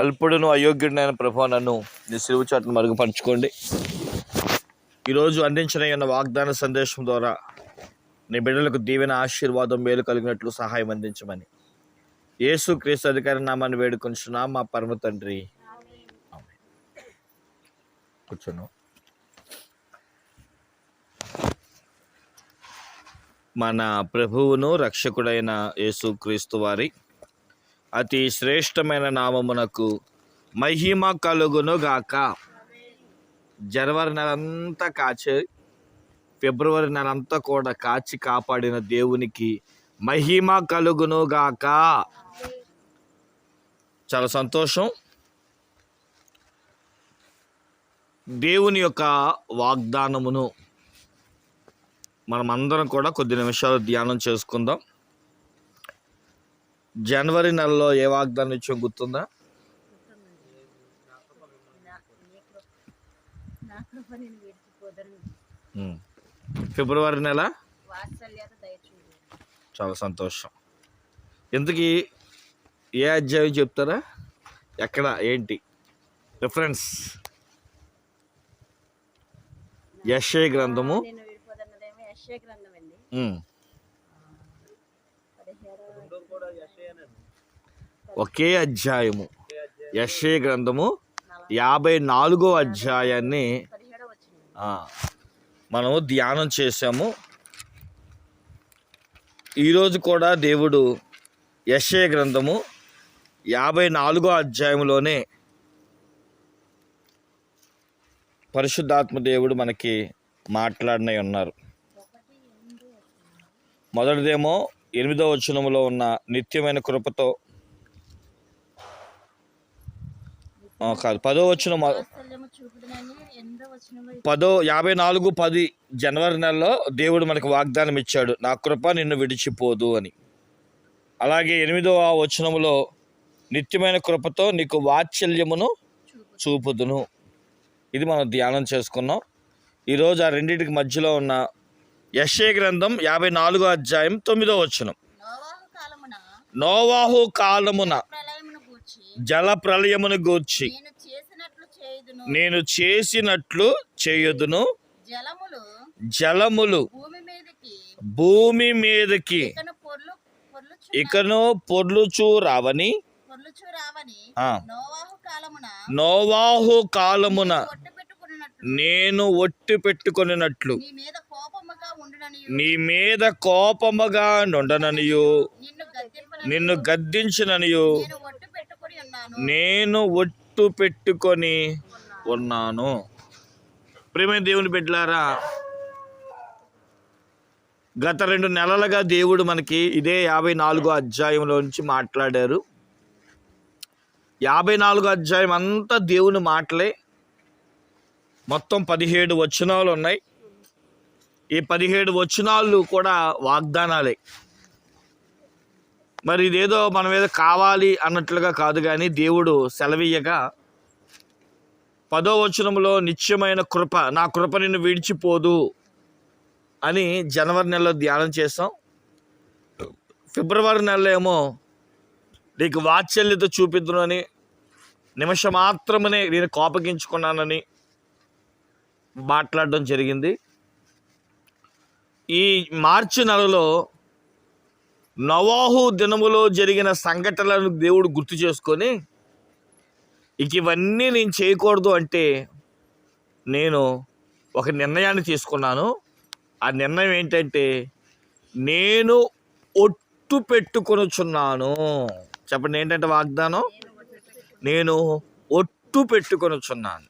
అల్పుడును అయోగ్యుడినైన ప్రభువా, నన్ను నీ సిలువ చాటును మరుగుపరచుకోండి. ఈరోజు అందించిన వాగ్దాన సందేశం ద్వారా నీ బిడ్డలకు దీవెన, ఆశీర్వాదం, మేలు కలిగినట్లు సహాయం అందించమని యేసు క్రీస్తు అధికారి నామాన్ని వేడుకొంచున్నా మా పరమ తండ్రి. కూర్చోను. మన ప్రభువును రక్షకుడైన యేసు క్రీస్తు వారి అతి శ్రేష్టమైన నామమునకు మహిమ కలుగును గాక. జనవరి నెలంతా కాచి ఫిబ్రవరి నెలంతా కూడా కాచి కాపాడిన దేవునికి మహిమ కలుగును గాక. చాలా సంతోషం. దేవుని యొక్క వాగ్దానమును మనమందరం కూడా కొద్ది నిమిషాలు ధ్యానం చేసుకుందాం. జనవరి నెలలో ఏ వాగ్దానం ఇచ్చో గుర్తుందా? ఫిబ్రవరి నెల చాలా సంతోషం. ఎందుకు ఏ అధ్యాయం చెప్తారా? ఎక్కడ ఏంటి రిఫరెన్స్? యెషయా గ్రంథము ఒకే అధ్యాయము. యెషయా గ్రంథము 54వ అధ్యాయాన్ని మనము ధ్యానం చేశాము. ఈరోజు కూడా దేవుడు యెషయా గ్రంథము 54వ అధ్యాయంలోనే పరిశుద్ధాత్మ దేవుడు మనకి మాట్లాడినై ఉన్నారు. మొదటిదేమో 8వ వచనములో ఉన్న నిత్యమైన కృపతో, కాదు 10వ వచనం, 54:10 జనవరి నెలలో దేవుడు మనకు వాగ్దానం ఇచ్చాడు, నా కృప నిన్ను విడిచిపోదు అని. అలాగే 8వ వచనములో నిత్యమైన కృపతో నీకు వాత్సల్యమును చూపుదును. ఇది మనం ధ్యానం చేసుకున్నాం. ఈరోజు ఆ రెండింటికి మధ్యలో ఉన్న యెషయా గ్రంథం 54వ అధ్యాయం 9వ వచనం. నోవాహు కాలమున జల ప్రళయమును గూర్చి నేను చేసినట్లు చేయుదును, జలములు భూమి మీదకి ఇకను పొర్లుచూ రావని నోవాహు కాలమున నేను ఒట్టి పెట్టుకొనినట్లు నీ మీద కోపముగా నుండననియు నిన్ను గద్దించిననియు నేను ఒట్టు పెట్టుకొని ఉన్నాను. ప్రియమైన దేవుని బిడ్డలారా, గత 2 నెలలుగా దేవుడు మనకి ఇదే 54వ అధ్యాయంలో నుంచి మాట్లాడారు. 54వ అధ్యాయం అంతా దేవుని మాటలే. మొత్తం 17 వచనాలు ఉన్నాయి. ఈ 17 వచనాలు కూడా వాగ్దానాలే. మరి ఇదేదో మనం ఏదో కావాలి అన్నట్లుగా కాదు, కానీ దేవుడు సెలవీయగా 10వ వచనంలో నిత్యమైన కృప, నా కృప నిన్ను విడిచిపోదు అని జనవరి నెలలో ధ్యానం చేసాం. ఫిబ్రవరి నెలలో ఏమో నీకు వాత్సల్యత చూపిద్దును అని, నిమిషం మాత్రమే నేను కోపగించుకున్నానని మాట్లాడడం జరిగింది. ఈ మార్చి నెలలో నోవాహు దినములో జరిగిన సంఘటనలను దేవుడు గుర్తు చేసుకొని, ఇక ఇవన్నీ నేను చేయకూడదు అంటే నేను ఒక నిర్ణయాన్ని తీసుకున్నాను. ఆ నిర్ణయం ఏంటంటే, నేను ఒట్టు పెట్టుకొనుచున్నాను. చెప్పండి, ఏంటంటే వాగ్దానం? నేను ఒట్టు పెట్టుకొనుచున్నాను.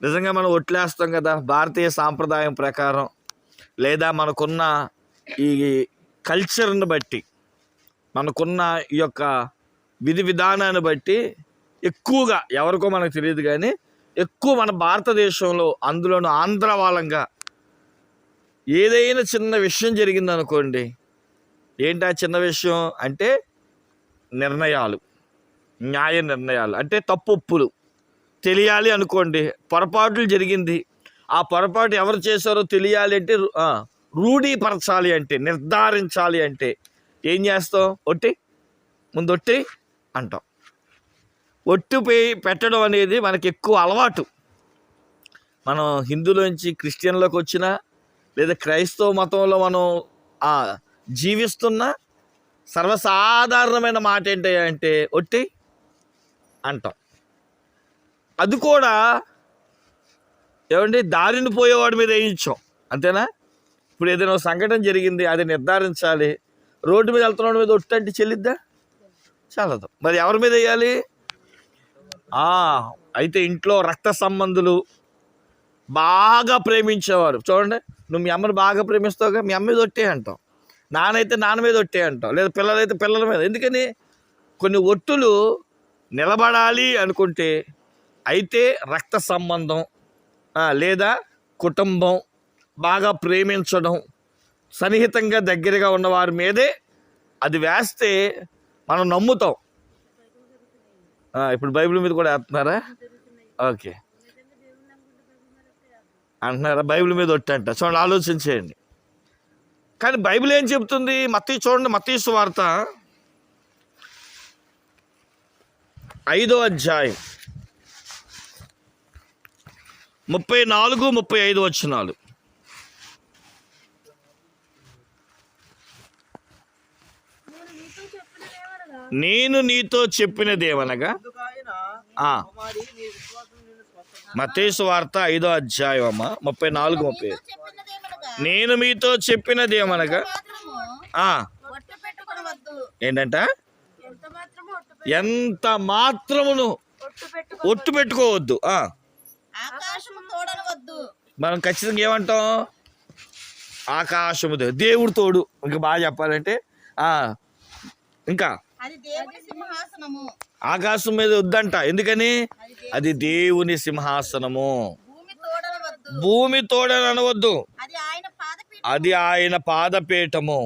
నిజంగా మనం ఒట్లేస్తాం కదా, భారతీయ సాంప్రదాయం ప్రకారం, లేదా మనకున్న ఈ కల్చర్ని బట్టి, మనకున్న ఈ యొక్క విధి విధానాన్ని బట్టి ఎక్కువగా, ఎవరికో మనకు తెలియదు కానీ ఎక్కువ మన భారతదేశంలో, అందులోనూ ఆంధ్ర వాళ్ళంగా ఏదైనా చిన్న విషయం జరిగిందనుకోండి, ఏంటి ఆ చిన్న విషయం అంటే నిర్ణయాలు, న్యాయ నిర్ణయాలు, అంటే తప్పులు తెలియాలి అనుకోండి. పొరపాట్లు జరిగింది, ఆ పొరపాటు ఎవరు చేశారో తెలియాలి అంటే, రూఢీపరచాలి అంటే, నిర్ధారించాలి అంటే ఏం చేస్తాం? ముందు ఒట్టి అంటాం. ఒట్టు పెట్టడం అనేది మనకి ఎక్కువ అలవాటు. మనం హిందువులోంచి క్రిస్టియన్లోకి వచ్చినా లేదా క్రైస్తవ మతంలో మనం జీవిస్తున్న సర్వసాధారణమైన మాట ఏంటి అంటే ఒట్టి అంటాం. అది కూడా ఏమండి దారిని పోయేవాడి మీద వేయించాం, అంతేనా? ఇప్పుడు ఏదైనా సంఘటన జరిగింది, అది నిర్ధారించాలి, రోడ్డు మీద వెళ్తున్న మీద ఒట్టి అంటే చెల్లిద్దా? చాలదు. మరి ఎవరి మీద వేయాలి? అయితే ఇంట్లో రక్త సంబంధులు, బాగా ప్రేమించేవారు, చూడండి, నువ్వు మీ అమ్మని బాగా ప్రేమిస్తావుగా, మీ అమ్మ మీద ఒట్టే అంటాం. నానైతే నాన్న మీద ఒట్టే అంటాం, లేదా పిల్లలైతే పిల్లల మీద. ఎందుకని? కొన్ని ఒట్టులు నిలబడాలి అనుకుంటే అయితే రక్త సంబంధం లేదా కుటుంబం, బాగా ప్రేమించడం, సన్నిహితంగా దగ్గరగా ఉన్నవారి మీదే అది వేస్తే మనం నమ్ముతాం. ఇప్పుడు బైబిల్ మీద కూడా వేస్తున్నారా? ఓకే అంటున్నారా? బైబిల్ మీద ఒట్టి అంట. చూడండి, ఆలోచించేయండి. కానీ బైబిల్ ఏం చెప్తుంది? మత్తయి చూడండి, మత్తయి సువార్త 5వ అధ్యాయం 34-35 వచనాలు. నేను నీతో చెప్పినదేమనగా, మత్తయి సువార్త 5వ అధ్యాయం 34-35. నేను మీతో చెప్పినదేమనగా ఏంటంట? ఎంత మాత్రమును ఒట్టు పెట్టుకోవద్దు. మనం ఖచ్చితంగా ఏమంటాం? ఆకాశము దేవుడు తోడు. ఇంకా బాగా చెప్పాలంటే ఇంకా ఆకాశం మీద వద్దంట. ఎందుకని? అది దేవుని సింహాసనము. భూమి తోడని అనవద్దు, అది ఆయన పాదపీఠము.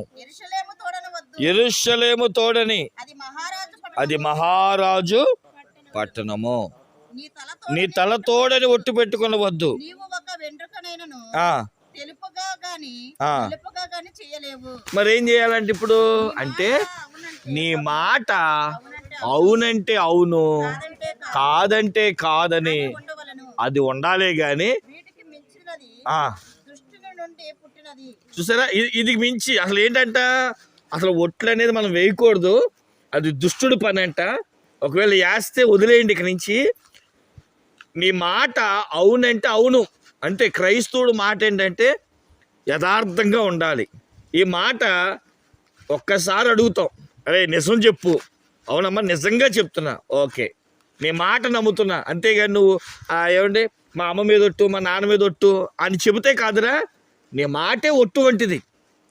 యెరూషలేము తోడని, అది మహారాజు పట్టణము. నీ తల తోడని ఒట్టు పెట్టుకొనవద్దు. మరి ఏం చేయాలంటే ఇప్పుడు అంటే నీ మాట అవునంటే అవును, కాదంటే కాదని అది ఉండాలే గాని చూసారా, ఇది మించి అసలు ఏంటంట, అసలు ఒట్లు అనేది మనం వేయకూడదు, అది దుష్టుడి పని అంట. ఒకవేళ వేస్తే వదిలేయండి ఇక నుంచి. నీ మాట అవునంటే అవును అంటే క్రైస్తవుడు మాట ఏంటంటే యథార్థంగా ఉండాలి. ఈ మాట ఒక్కసారి అడుగుతాం, అరే నిజం చెప్పు, అవునమ్మా నిజంగా చెప్తున్నా, ఓకే నీ మాట నమ్ముతున్నా, అంతేగాని నువ్వు ఏమండి మా అమ్మ మీద ఒట్టు, మా నాన్న మీద ఒట్టు అని చెబితే కాదురా, నీ మాటే ఒట్టు వంటిది.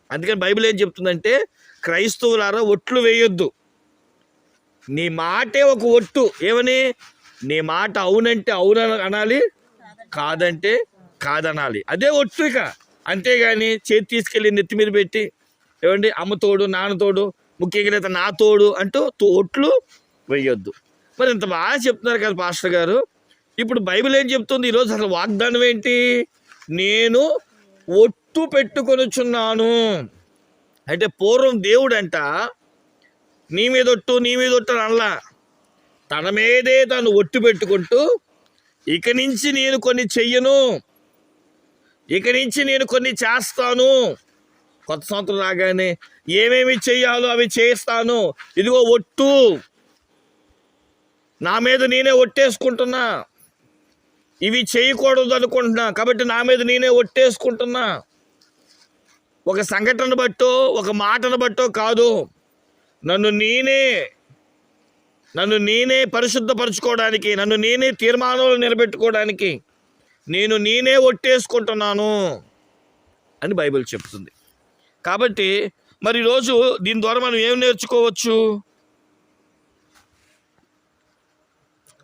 అందుకని బైబిల్ ఏం చెప్తుందంటే క్రైస్తవులారా ఒట్లు వేయొద్దు, నీ మాటే ఒక ఒట్టు. ఏమని? నీ మాట అవునంటే అవును అనాలి, కాదంటే కాదనాలి, అదే ఒట్టు. ఇక అంతేగాని చేతి తీసుకెళ్ళి నెత్తి మీద పెట్టి ఏమండి అమ్మ తోడు, నాన్న తోడు, ముఖ్యంగా లేదా నా తోడు అంటూ ఒట్లు వేయొద్దు. మరి ఇంత బాగా చెప్తున్నారు కదా పాస్టర్ గారు. ఇప్పుడు బైబిల్ ఏం చెప్తుంది ఈరోజు? అసలు వాగ్దానం ఏంటి? నేను ఒట్టు పెట్టుకొనుచున్నాను అంటే పూర్వం దేవుడు అంట నీ మీద ఒట్టు నీ మీద ఒట్టు అనలా, తన మీదే తను ఒట్టు పెట్టుకుంటూ ఇక నుంచి నేను కొన్ని చెయ్యను, ఇక నుంచి నేను కొన్ని చేస్తాను. కొత్త సంవత్సరం రాగానే ఏమేమి చెయ్యాలో అవి చేస్తాను, ఇదిగో ఒట్టు, నా మీద నేనే ఒట్టేసుకుంటున్నా, ఇవి చేయకూడదు అనుకుంటున్నా కాబట్టి నా మీద నేనే ఒట్టేసుకుంటున్నా. ఒక సంఘటన బట్టో ఒక మాటను బట్టో కాదు, నన్ను నేనే పరిశుద్ధపరచుకోవడానికి, నన్ను నేనే తీర్మానాలు నిలబెట్టుకోవడానికి నేనే ఒట్టేసుకుంటున్నాను అని బైబిల్ చెప్తుంది. కాబట్టి మరి ఈరోజు దీని ద్వారా మనం ఏం నేర్చుకోవచ్చు?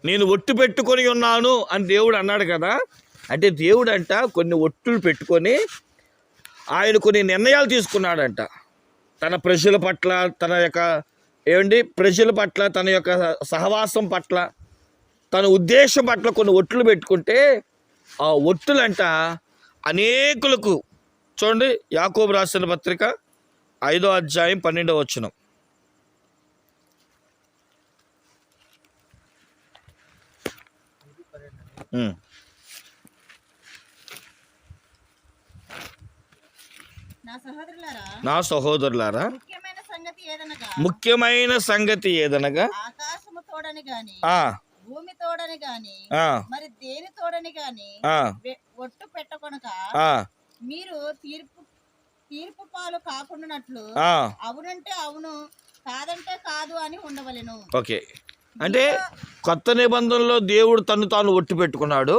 నేను ఒట్టు పెట్టుకొని ఉన్నాను అని దేవుడు అన్నాడు కదా. అంటే దేవుడు అంట కొన్ని ఒట్టులు పెట్టుకొని ఆయన కొన్ని నిర్ణయాలు తీసుకున్నాడంట. తన ప్రజల పట్ల, తన యొక్క ప్రజల పట్ల, తన యొక్క సహవాసం పట్ల, తన ఉద్దేశం పట్ల కొన్ని ఒట్లు పెట్టుకుంటే ఆ ఒట్టులంట అనేకులకు. చూడండి, యాకోబు రాసిన పత్రిక 5వ అధ్యాయం 12వ వచనం. నా సహోదరులారా ముఖ్యమైన సంగతి ఏదనగా ఆకాశము తోడని గాని భూమి తోడని గాని మరి దేని తోడని గాని ఒట్టు పెట్టకొనక మీరు తీర్పు పాలు కాకుండానట్లు అవునంటే అవును కాదంటే కాదు అని ఉండవలెను. ఓకే, అంటే కొత్త నిబంధనలో దేవుడు తను తాను ఒట్టు పెట్టుకున్నాడు.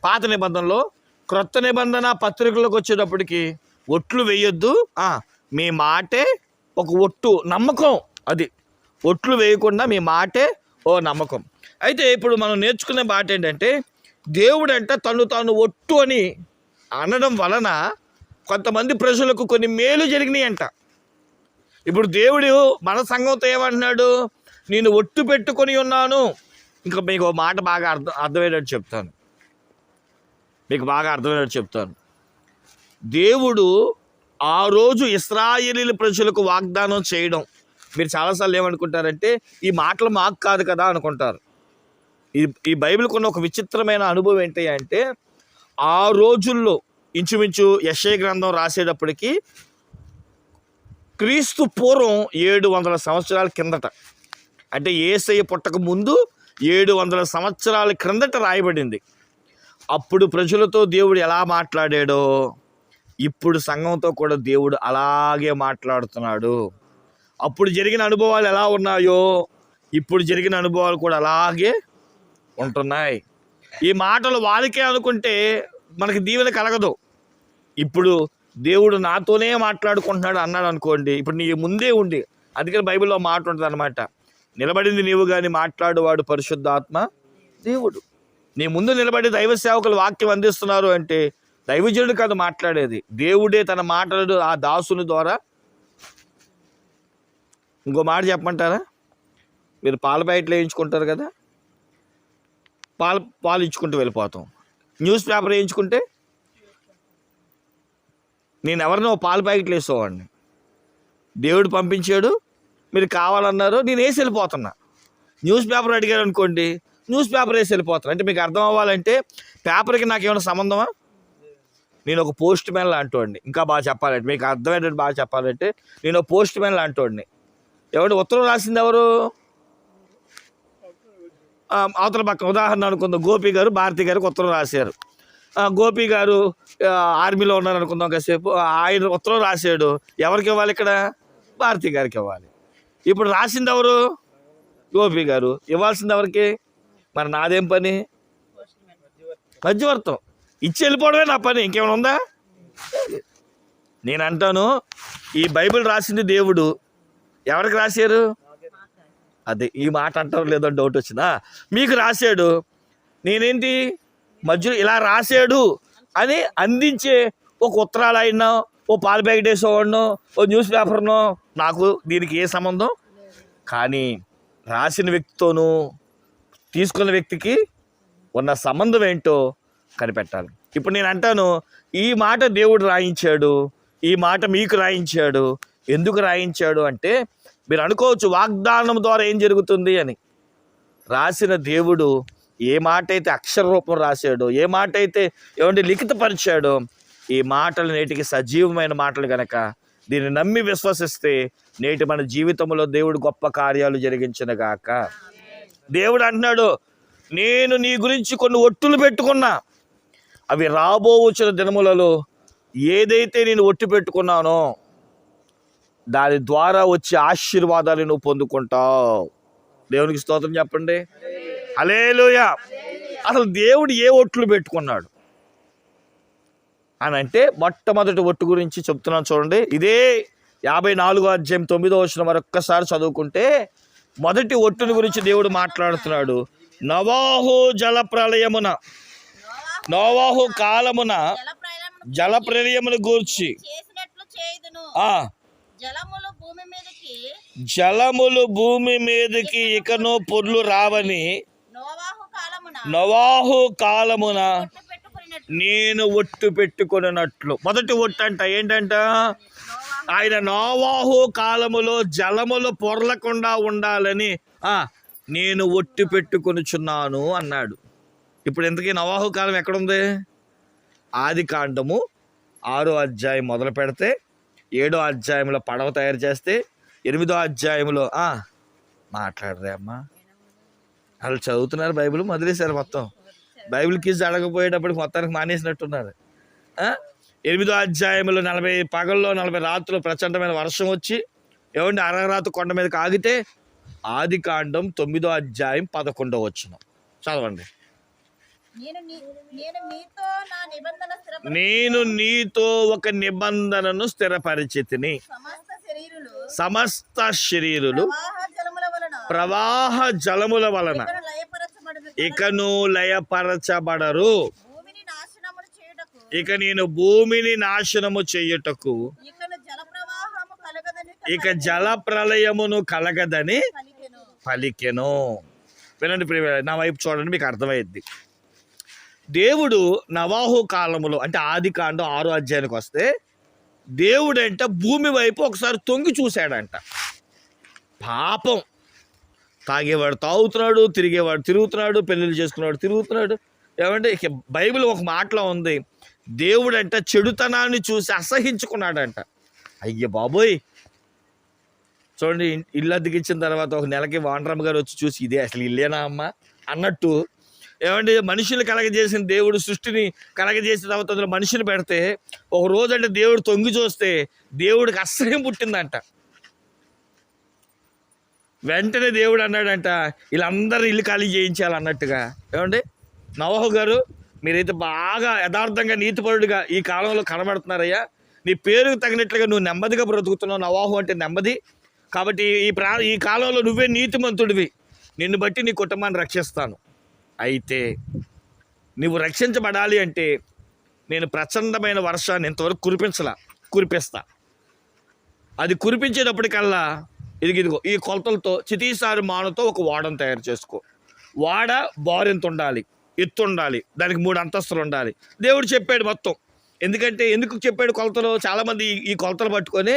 పాత నిబంధనలో క్రొత్త నిబంధన పత్రికలకు వచ్చేటప్పటికి ఒట్లు వేయొద్దు, మీ మాటే ఒక ఒట్టు, నమ్మకం. అది ఒట్లు వేయకుండా మీ మాటే ఓ నమ్మకం. అయితే ఇప్పుడు మనం నేర్చుకునే మాట ఏంటంటే, దేవుడు అంటే తను తాను ఒట్టు అని అనడం వలన కొంతమంది ప్రజలకు కొన్ని మేలు జరిగినాయి అంట. ఇప్పుడు దేవుడు మన సంఘంతో ఏమంటున్నాడు, నేను ఒట్టు పెట్టుకొని ఉన్నాను. ఇంకా మీకు మాట బాగా అర్థమయ్యేటట్టు చెప్తాను. దేవుడు ఆ రోజు ఇశ్రాయేలీల ప్రజలకు వాగ్దానం చేయడం, మీరు చాలాసార్లు ఏమనుకుంటారంటే ఈ మాటలు మాకు కాదు కదా అనుకుంటారు. ఈ బైబిల్కి ఉన్న ఒక విచిత్రమైన అనుభవం ఏంటి అంటే, ఆ రోజుల్లో ఇంచుమించు యెషయా గ్రంథం రాసేటప్పటికి క్రీస్తు పూర్వం 700 సంవత్సరాల కిందట, అంటే యేసయ్య పుట్టక ముందు 700 సంవత్సరాల క్రిందట రాయబడింది. అప్పుడు ప్రజలతో దేవుడు ఎలా మాట్లాడాడో ఇప్పుడు సంఘంతో కూడా దేవుడు అలాగే మాట్లాడుతున్నాడు. అప్పుడు జరిగిన అనుభవాలు ఎలా ఉన్నాయో ఇప్పుడు జరిగిన అనుభవాలు కూడా అలాగే ఉంటున్నాయి. ఈ మాటలు వాళ్ళకే అనుకుంటే మనకి దీవెన కలగదు. ఇప్పుడు దేవుడు నాతోనే మాట్లాడుకుంటున్నాడు అన్నాడు అనుకోండి, ఇప్పుడు నీ ముందే ఉండి, అందుకని బైబిల్లో మాట ఉంటుంది అన్నమాట, నిలబడింది నీవు కానీ మాట్లాడువాడు పరిశుద్ధాత్మ దేవుడు. నీ ముందు నిలబడి దైవ సేవకులు వాక్యం అందిస్తున్నారు అంటే దైవజనుడు కాదు మాట్లాడేది, దేవుడే తన మాటలు ఆ దాసుని ద్వారా. ఇంకో మాట చెప్పమంటారా, మీరు పాల ప్యాకెట్లు వేయించుకుంటారు కదా, పాలు ఇచ్చుకుంటూ వెళ్ళిపోతాం. న్యూస్ పేపర్ వేయించుకుంటే నేను ఎవరినో పాల ప్యాకెట్లు వేసేవాడిని, దేవుడు పంపించాడు, మీరు కావాలన్నారు, నేను వేసి వెళ్ళిపోతున్నా. న్యూస్ పేపర్ అడిగారు అనుకోండి, న్యూస్ పేపర్ వేసి వెళ్ళిపోతాను. అంటే మీకు అర్థం అవ్వాలంటే పేపర్కి నాకు ఏమైనా సంబంధమా? నేను ఒక పోస్ట్ మ్యాన్ లాంటోడిని. ఇంకా బాగా చెప్పాలంటే, మీకు అర్థమయ్యేటట్టు బాగా చెప్పాలంటే, నేను ఒక పోస్ట్ మ్యాన్ లాంటోడిని. ఎవరు ఉత్తరం రాసింది ఎవరు? అవతల పక్క ఉదాహరణ అనుకుందాం, గోపి గారు భారతి గారికి ఉత్తరం రాశారు. గోపి గారు ఆర్మీలో ఉన్నారు అనుకుందాం కాసేపు, ఆయన ఉత్తరం రాశాడు, ఎవరికి ఇవ్వాలి? ఇక్కడ భారతి గారికి ఇవ్వాలి. ఇప్పుడు రాసింది ఎవరు? గోపి గారు. ఇవ్వాల్సింది ఎవరికి? మరి నాదేం పని? మధ్యవర్తం. ఇచ్చి వెళ్ళిపోవడమే నా పని, ఇంకేమైనా ఉందా? నేను అంటాను, ఈ బైబిల్ రాసింది దేవుడు, ఎవరికి రాశారు? అదే ఈ మాట అంటారు లేదో డౌట్ వచ్చిందా? మీకు రాశాడు, నేనేంటి మధ్యలో ఇలా రాశాడు అని అందించే ఒక ఉత్తరాలు అయినా, ఓ పాల ప్యాకెట్ వేసేవాడినో, ఓ న్యూస్ పేపర్నో, నాకు దీనికి ఏ సంబంధం? కానీ రాసిన వ్యక్తితోనూ తీసుకున్న వ్యక్తికి ఉన్న సంబంధం ఏంటో కనిపెట్టాలి. ఇప్పుడు నేను అంటాను, ఈ మాట దేవుడు రాయించాడు, ఈ మాట మీకు రాయించాడు. ఎందుకు రాయించాడు అంటే, మీరు అనుకోవచ్చు వాగ్దానం ద్వారా ఏం జరుగుతుంది అని. రాసిన దేవుడు ఏ మాట అయితే అక్షర రూపం రాశాడో, ఏ మాట అయితే ఏమంటే లిఖితపరిచాడో, ఈ మాటలు నేటికి సజీవమైన మాటలు కనుక దీన్ని నమ్మి విశ్వసిస్తే నేటి మన జీవితంలో దేవుడు గొప్ప కార్యాలు జరిగించిన గాక. దేవుడు అంటున్నాడు, నేను నీ గురించి కొన్ని ఒట్టులు పెట్టుకున్నా, అవి రాబోవచ్చిన దినములలో ఏదైతే నేను ఒట్టు పెట్టుకున్నానో దాని ద్వారా వచ్చే ఆశీర్వాదాలు నువ్వు పొందుకుంటావు. దేవునికి స్తోత్రం చెప్పండి. హల్లెలూయా. అసలు దేవుడు ఏ ఒట్లు పెట్టుకున్నాడు అని అంటే, మొట్టమొదటి ఒట్టు గురించి చెప్తున్నాను చూడండి. ఇదే 54వ అధ్యాయం 9వ వచనం మరొక్కసారి చదువుకుంటే, మొదటి ఒట్టుని గురించి దేవుడు మాట్లాడుతున్నాడు. నోవాహు జలప్రలయమున, నోవాహు కాలమున జలప్రలయమును గూర్చి జలములు భూమి మీదకి ఇకను పొర్లు రావని నోవాహు కాలమున నేను ఒట్టు పెట్టుకున్నట్లు. మొదటి ఒట్టు అంట ఏంటంట, ఆయన నోవాహు కాలములో జలములు పొర్లకుండా ఉండాలని నేను ఒట్టు పెట్టుకొనుచున్నాను అన్నాడు. ఇప్పుడు ఇంతకీ నోవాహు కాలం ఎక్కడుంది? ఆది కాండము 6వ అధ్యాయం మొదలు పెడితే 7వ అధ్యాయంలో పడవ తయారు చేస్తే 8వ అధ్యాయంలో మాట్లాడరే అమ్మా, వాళ్ళు చదువుతున్నారు బైబిల్, మొదలేశారు మొత్తం. బైబిల్ కిజ్ అడగపోయేటప్పటికి మొత్తానికి మానేసినట్టున్నారు. 8వ అధ్యాయంలో 40 పగల్లో 40 రాత్రులు ప్రచండమైన వర్షం వచ్చి ఏమంటే అరరాతు కొండ మీదకి ఆగితే ఆది కాండం 9వ అధ్యాయం 11వ వచనం చదవండి. నేను నీతో ఒక నిబంధనను స్థిరపరిచితిని, సమస్త శరీరులు ప్రవాహ జలముల వలన ఇకను లయపరచబడరు. ఇక నేను భూమిని నాశనము చేయుటకు ఇక జల ప్రళయమును కలగదని పలికెను. వినండి ప్రియులారా, నా వైపు చూడండి, మీకు అర్థమైద్ది. దేవుడు నోవాహు కాలములో అంటే ఆది కాండం 6వ అధ్యాయానికి వస్తే దేవుడంట భూమి వైపు ఒకసారి తొంగి చూశాడంట. పాపం, తాగేవాడు తాగుతున్నాడు, తిరిగేవాడు తిరుగుతున్నాడు, పెళ్ళిళ్ళు చేసుకున్నాడు తిరుగుతున్నాడు. ఏమంటే ఇక బైబిల్ ఒక మాటలో ఉంది, దేవుడంట చెడుతనాన్ని చూసి అసహించుకున్నాడంట. అయ్య బాబోయ్, చూడండి, ఇల్లు అద్దెకిచ్చిన తర్వాత ఒక నెలకి వాండ్రమ్మ గారు వచ్చి చూసి ఇదే అసలు ఇల్లేనా అమ్మ అన్నట్టు, ఏమంటే మనుషులు కలగజేసిన దేవుడు సృష్టిని కలగజేసిన తర్వాత అందులో మనిషిని పెడితే ఒక రోజు అంటే దేవుడు తొంగి చూస్తే దేవుడికి అసహ్యం పుట్టిందంట. వెంటనే దేవుడు అన్నాడంట, వీళ్ళందరూ ఇల్లు ఖాళీ చేయించాలన్నట్టుగా. ఏమండి నోవాహు గారు, మీరైతే బాగా యథార్థంగా నీతిపరుడుగా ఈ కాలంలో కనబడుతున్నారయ్యా. నీ పేరుకు తగినట్లుగా నువ్వు నెమ్మదిగా బ్రతుకుతున్నావు. నోవాహు అంటే నెమ్మది కాబట్టి ఈ కాలంలో నువ్వే నీతిమంతుడివి, నిన్ను బట్టి నీ కుటుంబాన్ని రక్షిస్తాను. అయితే నువ్వు రక్షించబడాలి అంటే నేను ప్రచండమైన వర్షాన్ని ఇంతవరకు కురిపిస్తా. అది కురిపించేటప్పటికల్లా ఇదిగో ఈ కొలతలతో చితీసారి మానుతో ఒక ఓడను తయారు చేసుకో. ఓడ బారెంత ఉండాలి, ఎత్తు ఉండాలి, దానికి 3 అంతస్తులు ఉండాలి. దేవుడు చెప్పాడు మొత్తం. ఎందుకు చెప్పాడు కొలతలు? చాలామంది ఈ కొలతలు పట్టుకొని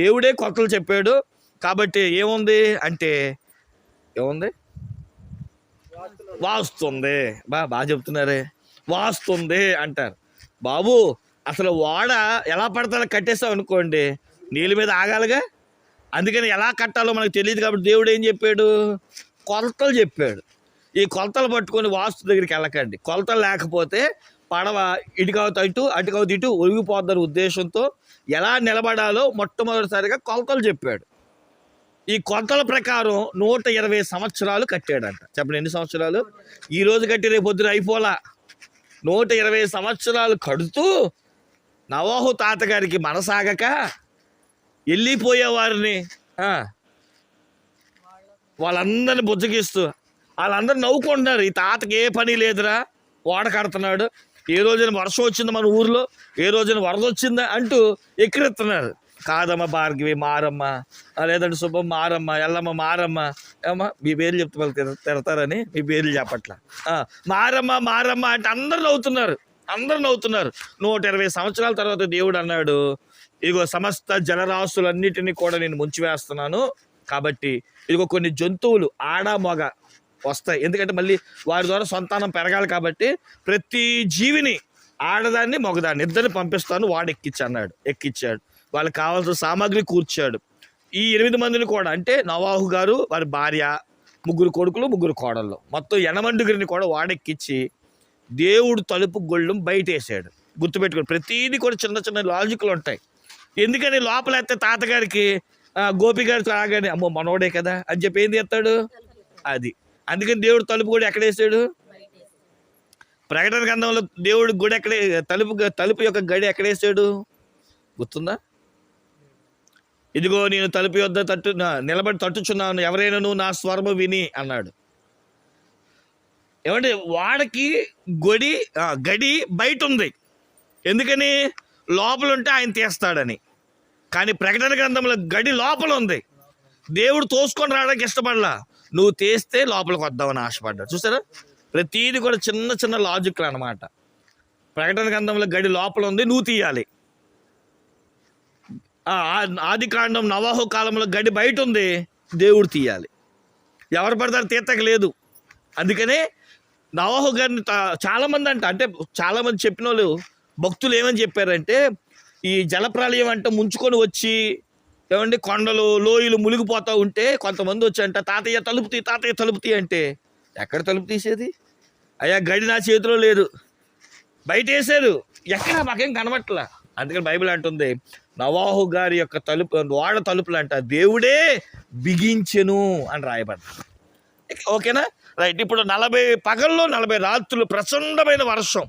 దేవుడే కొలతలు చెప్పాడు కాబట్టి ఏముంది అంటే ఏముంది, వాస్తుంది. బాగా చెప్తున్నారే, వాస్తుంది అంటారు. బాబు అసలు ఓడ ఎలా పడతాడో కట్టేస్తాం అనుకోండి, నీళ్ళ మీద ఆగాలిగా. అందుకని ఎలా కట్టాలో మనకు తెలియదు కాబట్టి దేవుడు ఏం చెప్పాడు? కొలతలు చెప్పాడు. ఈ కొలతలు పట్టుకొని వాస్తు దగ్గరికి వెళ్ళకండి. కొలతలు లేకపోతే పడవ ఇటుకవుతా ఇటు అటుకవుతా ఇటు ఒరిగిపోద్దన్న ఉద్దేశంతో ఎలా నిలబడాలో మొట్టమొదటిసారిగా కొలతలు చెప్పాడు. ఈ కొలతల ప్రకారం 120 సంవత్సరాలు కట్టాడంట. చెప్పండి ఎన్ని సంవత్సరాలు? ఈ రోజు కట్టి రేపు పొద్దున అయిపోలా. 120 సంవత్సరాలు కడుతూ నోవాహు తాతగారికి మనసాగక వెళ్ళిపోయేవారిని వాళ్ళందరిని బుజ్జగిస్తూ వాళ్ళందరూ నవ్వుకుంటున్నారు. ఈ తాతకి ఏ పని లేదురా, ఓడ కడుతున్నాడు, ఏ రోజున వర్షం వచ్చిందా మన ఊర్లో, ఏ రోజున వరద వచ్చిందా అంటూ ఎక్కిరెత్తున్నారు. కాదమ్మ భార్గవి మారమ్మ, లేదంటే శుభమ్మ మారమ్మ, ఎల్లమ్మ మారమ్మ. ఏమ్మా మీ పేర్లు చెప్తే వాళ్ళు తిడతారని మీ పేర్లు చెప్పట్లా. మారమ్మ అంటే అందరు నవ్వుతున్నారు. 120 సంవత్సరాల తర్వాత దేవుడు అన్నాడు, ఇదిగో సమస్త జలరాశులన్నిటినీ కూడా నేను ముంచివేస్తున్నాను. కాబట్టి ఇదిగో కొన్ని జంతువులు ఆడ మగ వస్తాయి, ఎందుకంటే మళ్ళీ వారి ద్వారా సంతానం పెరగాలి కాబట్టి ప్రతి జీవిని ఆడదాన్ని మగదాన్ని ఇద్దరిని పంపిస్తాను. వాడు ఎక్కిచ్చాడు. వాళ్ళకి కావాల్సిన సామాగ్రి కూర్చాడు. ఈ 8 మందిని కూడా అంటే నోవాహు గారు, వారి భార్య, 3 కొడుకులు 3 కోడళ్ళు, మొత్తం 8 కూడా వాడెక్కించి దేవుడు తలుపు గొళ్ళెం బయట వేసాడు. గుర్తుపెట్టుకోండి, ప్రతిదీ కూడా చిన్న చిన్న లాజిక్లు ఉంటాయి. ఎందుకని లోపల ఎత్తే తాతగారికి గోపి గారు రాగానే అమ్మో మనోడే కదా అని చెప్పి ఏం చేస్తాడు అది. అందుకని దేవుడు తలుపు కూడా ఎక్కడేసాడు? ప్రకటన గ్రంథంలో దేవుడు గుడి ఎక్కడే, తలుపు యొక్క గడి ఎక్కడేసాడు గుర్తుందా? ఇదిగో నేను తలుపు యొద్ద నిలబడి తట్టుచున్నాను, ఎవరైనా నా స్వరము విని అన్నాడు. ఏమంటే వాడికి గడి బయట ఉంది. ఎందుకని? లోపల ఉంటే ఆయన తీస్తాడని. కానీ ప్రకటన గ్రంథంలో గడి లోపల ఉంది. దేవుడు తోసుకొని రావడానికి ఇష్టపడలా, నువ్వు తీస్తే లోపలికి వద్దామని ఆశపడ్డాడు. చూసారా, ప్రతిదీ కూడా చిన్న చిన్న లాజిక్లు అన్నమాట. ప్రకటన గ్రంథంలో గడి లోపల ఉంది, నువ్వు తీయాలి. ఆది కాండం నోవాహు కాలంలో గడి బయట ఉంది, దేవుడు తీయాలి. ఎవరు పడతారు తీర్థకు లేదు. అందుకనే నోవాహు గారిని చాలామంది అంటే చాలామంది చెప్పిన వాళ్ళు భక్తులు ఏమని చెప్పారంటే, ఈ జలప్రళయం అంటే ముంచుకొని వచ్చి ఏమండి కొండలు లోయలు మునిగిపోతూ ఉంటే కొంతమంది వచ్చి అంట తాతయ్య తలుపు తీ అంటే, ఎక్కడ తలుపు తీసేది అయ్యా, గడి నా చేతిలో లేదు, బయట వేసారు, ఎక్కడ మాకేం కనబట్లా. అందుకని బైబిల్ అంటుంది నోవాహు గారి యొక్క ఓడ తలుపులు అంట దేవుడే బిగించెను అని రాయబడ్డారు. ఓకేనా, రైట్. ఇప్పుడు 40 పగల్లో 40 రాత్రులు ప్రచండమైన వర్షం,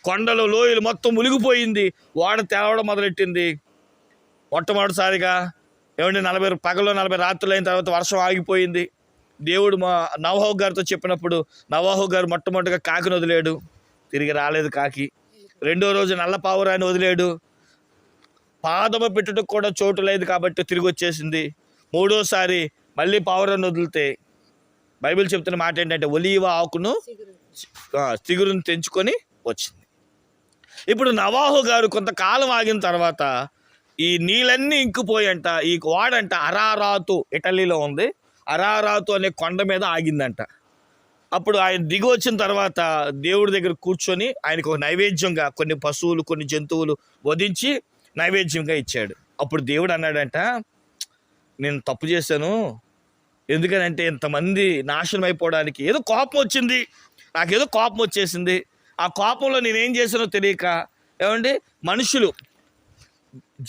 కొండలు లోయలు మొత్తం మునిగిపోయింది, ఓడ తేవడం మొదలెట్టింది. మొట్టమొదటిసారిగా ఏమండి 40 పగల్లో 40 రాత్రులు అయిన తర్వాత వర్షం ఆగిపోయింది. దేవుడు నోవాహు గారితో చెప్పినప్పుడు నోవాహు గారు మొట్టమొదటిగా కాకిని వదిలేడు, తిరిగి రాలేదు కాకి. రెండో రోజు నల్ల పావురాన్ని వదిలేడు, పాదము పెట్టుటకు కూడా చోటు లేదు కాబట్టి తిరిగి వచ్చేసింది. మూడోసారి మళ్ళీ పావురాన్ని వదిలితే బైబిల్ చెప్తున్న మాట ఏంటంటే ఒలీవ ఆకును చిగురును తెంచుకొని వచ్చింది. ఇప్పుడు నోవాహు గారు కొంతకాలం ఆగిన తర్వాత ఈ నీళ్ళన్నీ ఇంకిపోయంట. ఈ వాడంట అరారాతు, ఇటలీలో ఉంది, అరారాతు అనే కొండ మీద ఆగిందంట. అప్పుడు ఆయన దిగి వచ్చిన తర్వాత దేవుడి దగ్గర కూర్చొని ఆయనకు ఒక నైవేద్యంగా కొన్ని పశువులు కొన్ని జంతువులు వధించి నైవేద్యంగా ఇచ్చాడు. అప్పుడు దేవుడు అన్నాడంట, నేను తప్పు చేశాను, ఎందుకనంటే ఇంతమంది నాశనం అయిపోవడానికి ఏదో కోపం వచ్చింది, నాకేదో కోపం వచ్చేసింది. ఆ కోపంలో నేనేం చేశానో తెలియక ఏమండి మనుషులు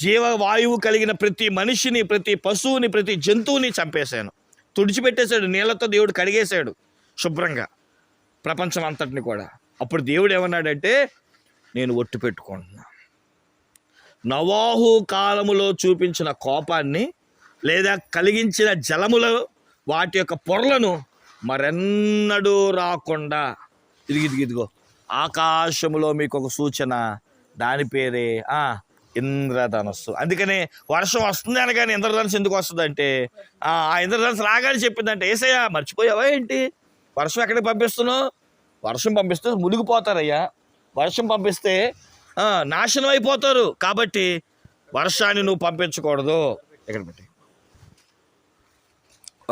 జీవవాయువు కలిగిన ప్రతి మనిషిని, ప్రతి పశువుని, ప్రతి జంతువుని చంపేశాను, తుడిచిపెట్టేశాడు, నీళ్ళతో దేవుడు కడిగేశాడు శుభ్రంగా ప్రపంచం అంతటిని కూడా. అప్పుడు దేవుడు ఏమన్నాడంటే, నేను ఒట్టు పెట్టుకుంటున్నా, నోవాహు కాలములో చూపించిన కోపాన్ని లేదా కలిగించిన జలములో వాటి యొక్క పొరలను మరెన్నడూ రాకుండా ఇదిగో ఆకాశములో మీకు ఒక సూచన, దాని పేరే ఇంద్రధనస్సు. అందుకనే వర్షం వస్తుంది అనగానే ఇంద్రధనస్సు ఎందుకు వస్తుందంటే, ఆ ఇంద్రధనస్సు రాగానే చెప్పిందంటే, ఏసయ్యా మర్చిపోయావా ఏంటి, వర్షం ఎక్కడికి పంపిస్తున్నావు, వర్షం పంపిస్తే మునిగిపోతారయ్యా, వర్షం పంపిస్తే నాశనం అయిపోతారు, కాబట్టి వర్షాన్ని నువ్వు పంపించకూడదు. ఎక్కడ పెట్టి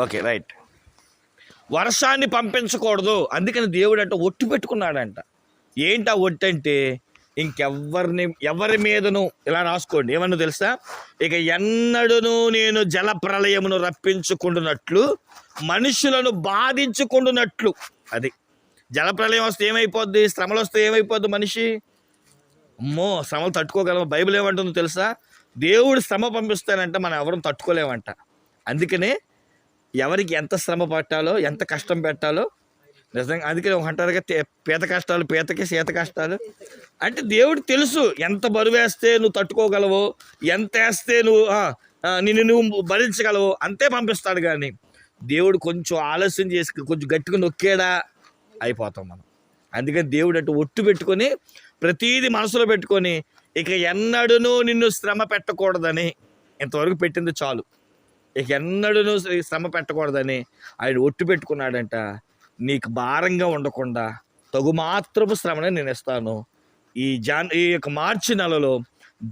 ఓకే రైట్, వర్షాన్ని పంపించకూడదు. అందుకని దేవుడు అంటే ఒట్టు పెట్టుకున్నాడంట. ఏంటి ఆ ఒట్టు అంటే, ఎవరి మీదను ఇలా రాసుకోండి, ఏమన్నా తెలుసా, ఇక ఎన్నడూను నేను జల ప్రళయమును రప్పించుకుంటున్నట్లు మనుషులను బాధించుకుంటున్నట్లు. అది జల ప్రళయం వస్తే ఏమైపోద్ది, శ్రమలు వస్తే ఏమైపోద్ది మనిషి, అమ్మో శ్రమలు తట్టుకోగలము. బైబిల్ ఏమంటుందో తెలుసా, దేవుడు శ్రమ పంపిస్తానంటే మనం ఎవరం తట్టుకోలేమంట. అందుకనే ఎవరికి ఎంత శ్రమ పట్టాలో, ఎంత కష్టం పెట్టాలో నిజంగా, అందుకని అంటారుగా పీత కష్టాలు పీతకి సీత కష్టాలు అంటే దేవుడు తెలుసు ఎంత బరువు వేస్తే నువ్వు తట్టుకోగలవో, ఎంత వేస్తే నువ్వు భరించగలవో అంతే పంపిస్తాడు. కానీ దేవుడు కొంచెం ఆలస్యం చేసి కొంచెం గట్టిగా నొక్కేడా అయిపోతాం మనం. అందుకని దేవుడు అంటే ఒట్టు పెట్టుకొని ప్రతీది మనసులో పెట్టుకొని ఇక ఎన్నడూనూ నిన్ను శ్రమ పెట్టకూడదని, ఇంతవరకు పెట్టింది చాలు, ఇక ఎన్నడూనూ శ్రమ పెట్టకూడదని ఆయన ఒట్టు పెట్టుకున్నాడంట. నీకు భారంగా ఉండకుండా తగు మాత్రపు శ్రమనే నేను ఇస్తాను. ఈ యొక్క మార్చి నెలలో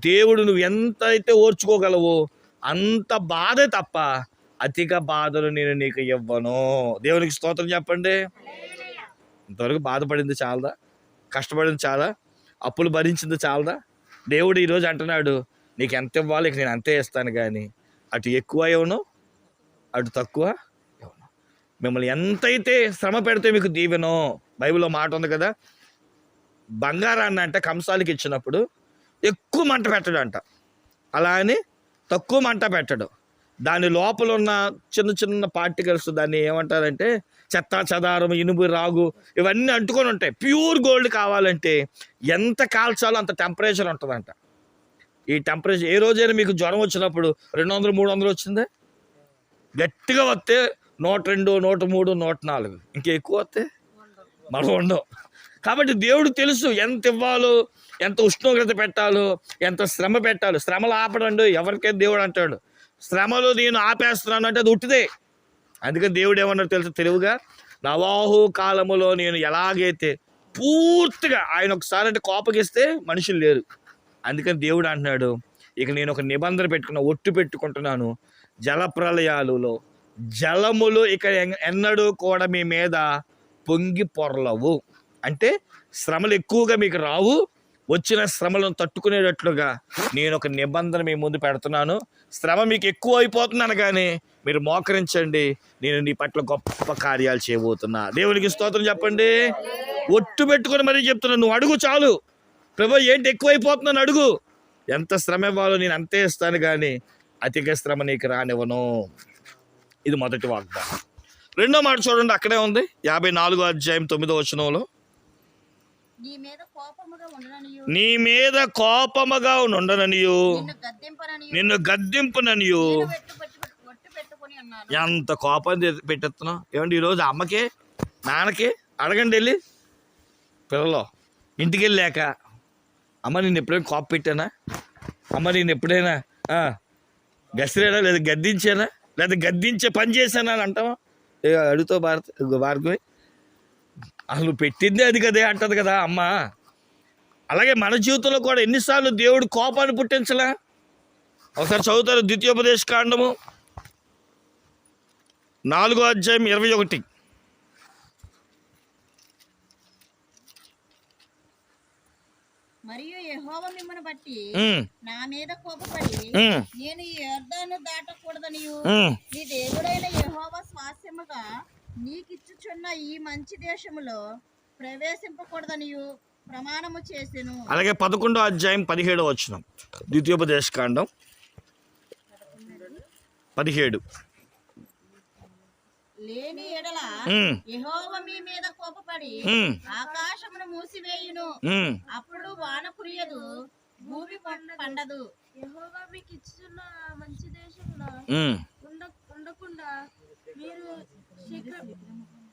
దేవుడు నువ్వు ఎంతైతే ఓర్చుకోగలవో అంత బాధే తప్ప అధిక బాధలు నేను నీకు ఇవ్వను. దేవునికి స్తోత్రం చెప్పండి. ఇంతవరకు బాధపడింది చాలదా, కష్టపడింది చాలా, అప్పులు భరించింది చాలదా? దేవుడు ఈరోజు అంటున్నాడు, నీకు ఎంత ఇవ్వాలి ఇక నేను అంతే ఇస్తాను, కానీ అటు ఎక్కువ ఇవ్వను అటు తక్కువ ఇవ్వను. మిమ్మల్ని ఎంతైతే శ్రమ పెడితే మీకు దీవెనో. బైబిల్లో మాట ఉంది కదా, బంగారాన్ని అంటే కంసాలకి ఇచ్చినప్పుడు ఎక్కువ మంట పెట్టడు అంట, అలా అని తక్కువ మంట పెట్టడు. దాని లోపల ఉన్న చిన్న చిన్న పార్టికల్స్ దాన్ని ఏమంటారంటే చెత్త చెదారం, ఇనుము, రాగు ఇవన్నీ అంటుకొని ఉంటాయి. ప్యూర్ గోల్డ్ కావాలంటే ఎంత కాల్చాలో అంత టెంపరేచర్ ఉంటుందంట. ఈ టెంపరేచర్ ఏ రోజైనా మీకు జ్వరం వచ్చినప్పుడు 200, 300 వచ్చిందే, గట్టిగా వస్తే 102, 103, 104, ఇంకా ఎక్కువ వస్తే మనం ఉండవు. కాబట్టి దేవుడు తెలుసు ఎంత ఇవ్వాలో, ఎంత ఉష్ణోగ్రత పెట్టాలో, ఎంత శ్రమ పెట్టాలో. శ్రమలు ఆపడండి ఎవరికైతే దేవుడు అంటాడు, శ్రమలు నేను ఆపేస్తున్నాను అంటే అది ఉట్టిదే. అందుకని దేవుడు ఏమన్నాడు తెలుసు తెలివిగా, నోవాహు కాలములో నేను ఎలాగైతే పూర్తిగా, ఆయన ఒకసారి అంటే కోపగిస్తే మనుషులు లేరు. అందుకని దేవుడు అంటున్నాడు, ఇక నేను ఒక నిబంధన పెట్టుకున్న, ఒట్టు పెట్టుకుంటున్నాను, జలప్రలయాలలో జలములు ఇక ఎన్నడూ కూడా మీ మీద పొంగి పొరలవు. అంటే శ్రమలు ఎక్కువగా మీకు రావు. వచ్చిన శ్రమలను తట్టుకునేటట్లుగా నేను ఒక నిబంధన మీ ముందు పెడుతున్నాను. శ్రమ మీకు ఎక్కువ అయిపోతున్నాను కానీ మీరు మోకరించండి, నేను నీ పట్ల గొప్ప కార్యాలు చేయబోతున్నా. దేవునికి స్తోత్రం చెప్పండి. ఒట్టు పెట్టుకొని మరీ చెప్తున్నా, నువ్వు అడుగు చాలు. ప్రభు ఏంటి ఎక్కువైపోతున్నాను అడుగు, ఎంత శ్రమ ఇవ్వాలో నేను అంతే ఇస్తాను కానీ అధిక శ్రమ నీకు రానివ్వను. ఇది మొదటి వాగ్దానం. రెండో మాట చూడండి, అక్కడే ఉంది 54వ అధ్యాయం 9వ వచనంలో, నీ మీద కోపముగా ఉండననియు నిన్ను గద్దింపుననియు. ఎంత కోపం పెట్టేస్తున్నావు ఏమండి ఈరోజు అమ్మకి నాన్నకి అడగండి వెళ్ళి. పిల్లలు ఇంటికి వెళ్ళాక, అమ్మ నేను ఎప్పుడైనా కోపం పెట్టానా, అమ్మ నేను ఎప్పుడైనా గసిరేనా లేదా గద్దించానా లేదా గద్దించే పని చేశానా అని అంటావా? అడుగుతావు భారతవి, అసలు పెట్టిందే అది కదే అంటది కదా అమ్మ. అలాగే మన జీవితంలో కూడా ఎన్నిసార్లు దేవుడు కోపాన్ని పుట్టించలే. ఒకసారి చదువుతారు ద్వితీయోపదేశ కాండము 4వ అధ్యాయం 21. మరియు యెహోవా మిమ్మును బట్టి నా మీద కోపపడి నేను ఈ యొర్దాను దాటకూడదనియు నీ దేవుడైన యెహోవా స్వాస్యముగా నీకిచ్చుచున్న ఈ మంచి దేశములో ప్రవేశింపకూడదనియు ప్రమాణము చేసెను. అలాగే 11వ అధ్యాయం 17వ వచనం ద్వితీయోపదేశ కాండం 17. లేని ఎడల యెహోవా మీ మీద కోపపడి ఆకాశమును మూసివేయును, అప్పుడు వాన కురియదు, భూమి పండదు. యెహోవా మీకు ఇచ్చుచున్న మంచి దేశంలో ఉండకుండా మీరు